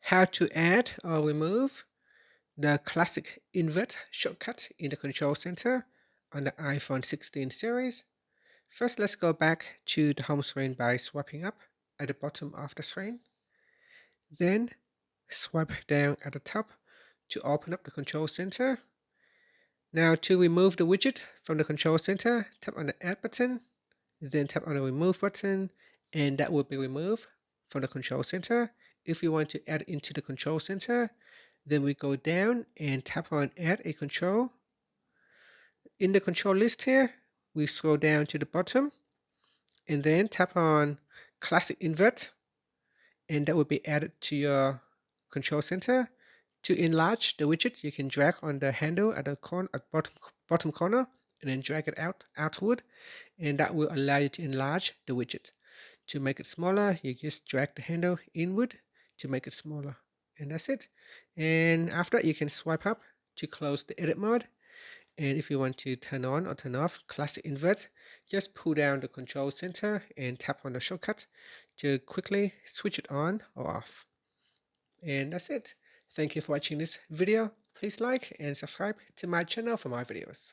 how to add or remove the Classic Invert shortcut in the Control Center on the iPhone 16 series. First, let's go back to the home screen by swiping up at the bottom of the screen. Then swipe down at the top to open up the Control Center. Now to remove the widget from the Control Center, tap on the Add button, then tap on the Remove button, and that will be removed from the Control Center. If you want to add it into the Control Center, then we go down and tap on Add a Control. In the control list here, we scroll down to the bottom and then tap on Classic Invert, and that will be added to your Control Center. To enlarge the widget, you can drag on the handle at the corner, at bottom corner, and then drag it outward, and that will allow you to enlarge the widget. To make it smaller, you just drag the handle inward to make it smaller, and that's it. And after that, you can swipe up to close the edit mode. And if you want to turn on or turn off Classic Invert, just pull down the control center and tap on the shortcut to quickly switch it on or off. And that's it. Thank you for watching this video. Please like and subscribe to my channel for more videos.